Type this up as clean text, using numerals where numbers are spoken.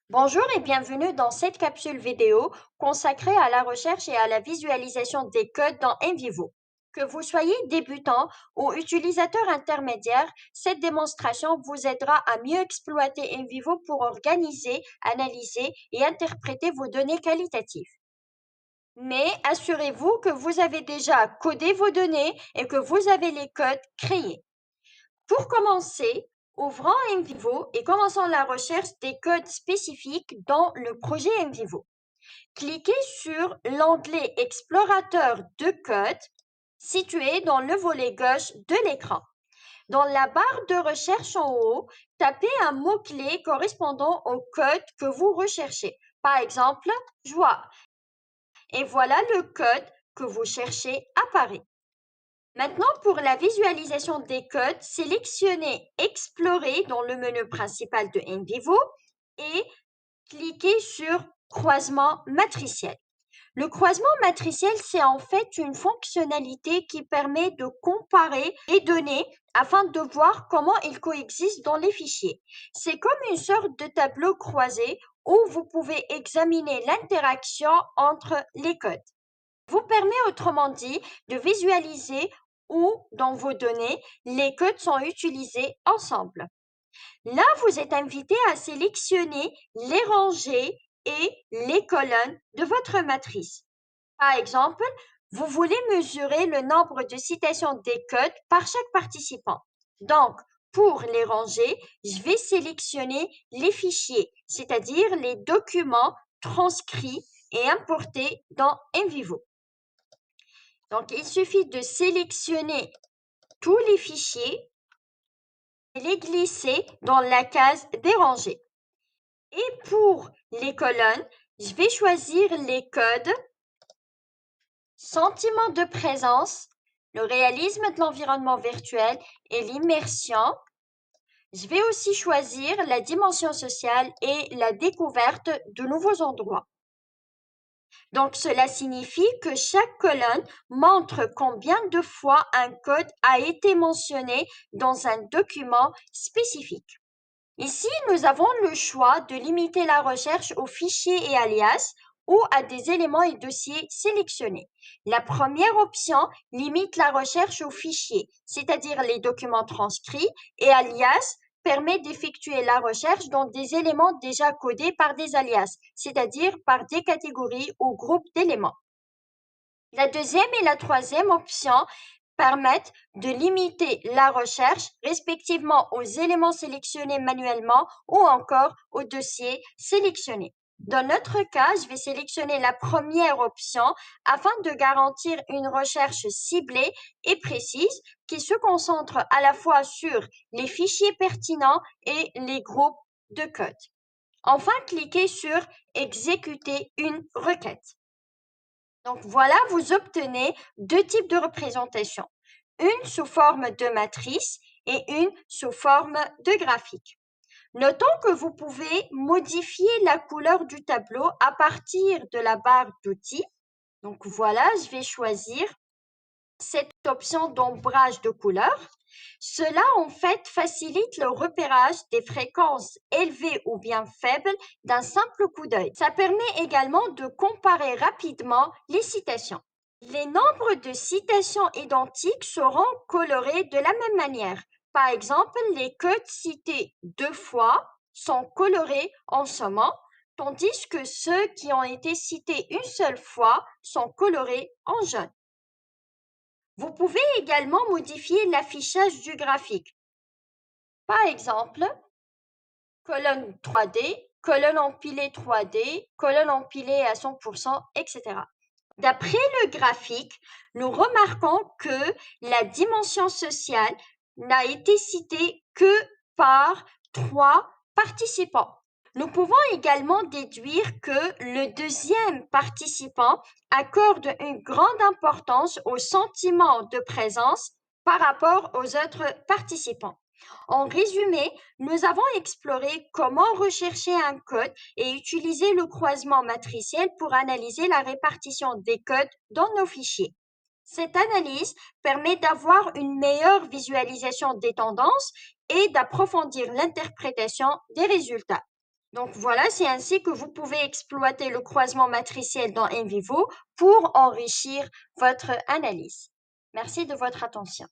Bonjour et bienvenue dans cette capsule vidéo consacrée à la recherche et à la visualisation des codes dans NVivo. Que vous soyez débutant ou utilisateur intermédiaire, cette démonstration vous aidera à mieux exploiter NVivo pour organiser, analyser et interpréter vos données qualitatives. Mais assurez-vous que vous avez déjà codé vos données et que vous avez les codes créés. Pour commencer, ouvrons NVivo et commençons la recherche des codes spécifiques dans le projet NVivo. Cliquez sur l'onglet Explorateur de code situé dans le volet gauche de l'écran. Dans la barre de recherche en haut, tapez un mot-clé correspondant au code que vous recherchez. Par exemple, joie. Et voilà le code que vous cherchez apparaît. Maintenant, pour la visualisation des codes, sélectionnez Explorer dans le menu principal de NVivo et cliquez sur Croisement matriciel. Le croisement matriciel, c'est en fait une fonctionnalité qui permet de comparer les données afin de voir comment ils coexistent dans les fichiers. C'est comme une sorte de tableau croisé où vous pouvez examiner l'interaction entre les codes. Vous permet autrement dit de visualiser où dans vos données les codes sont utilisés ensemble. Là, vous êtes invité à sélectionner les rangées et les colonnes de votre matrice. Par exemple, vous voulez mesurer le nombre de citations des codes par chaque participant. Donc, pour les rangées, je vais sélectionner les fichiers, c'est-à-dire les documents transcrits et importés dans NVivo. Donc, il suffit de sélectionner tous les fichiers et les glisser dans la case des rangées. Et pour les colonnes, je vais choisir les codes sentiment de présence, le réalisme de l'environnement virtuel et l'immersion. Je vais aussi choisir la dimension sociale et la découverte de nouveaux endroits. Donc, cela signifie que chaque colonne montre combien de fois un code a été mentionné dans un document spécifique. Ici, nous avons le choix de limiter la recherche aux fichiers et alias ou à des éléments et dossiers sélectionnés. La première option limite la recherche aux fichiers, c'est-à-dire les documents transcrits, et alias permet d'effectuer la recherche dans des éléments déjà codés par des alias, c'est-à-dire par des catégories ou groupes d'éléments. La deuxième et la troisième option permettent de limiter la recherche respectivement aux éléments sélectionnés manuellement ou encore aux dossiers sélectionnés. Dans notre cas, je vais sélectionner la première option afin de garantir une recherche ciblée et précise qui se concentre à la fois sur les fichiers pertinents et les groupes de code. Enfin, cliquez sur Exécuter une requête. Donc voilà, vous obtenez deux types de représentations, une sous forme de matrice et une sous forme de graphique. Notons que vous pouvez modifier la couleur du tableau à partir de la barre d'outils. Donc voilà, je vais choisir cette option d'ombrage de couleur. Cela, en fait, facilite le repérage des fréquences élevées ou bien faibles d'un simple coup d'œil. Ça permet également de comparer rapidement les citations. Les nombres de citations identiques seront colorés de la même manière. Par exemple, les codes cités deux fois sont colorés en saumon, tandis que ceux qui ont été cités une seule fois sont colorés en jaune. Vous pouvez également modifier l'affichage du graphique. Par exemple, colonne 3D, colonne empilée 3D, colonne empilée à 100%, etc. D'après le graphique, nous remarquons que la dimension sociale n'a été citée que par 3 participants. Nous pouvons également déduire que le deuxième participant accorde une grande importance au sentiment de présence par rapport aux autres participants. En résumé, nous avons exploré comment rechercher un code et utiliser le croisement matriciel pour analyser la répartition des codes dans nos fichiers. Cette analyse permet d'avoir une meilleure visualisation des tendances et d'approfondir l'interprétation des résultats. Donc voilà, c'est ainsi que vous pouvez exploiter le croisement matriciel dans NVivo pour enrichir votre analyse. Merci de votre attention.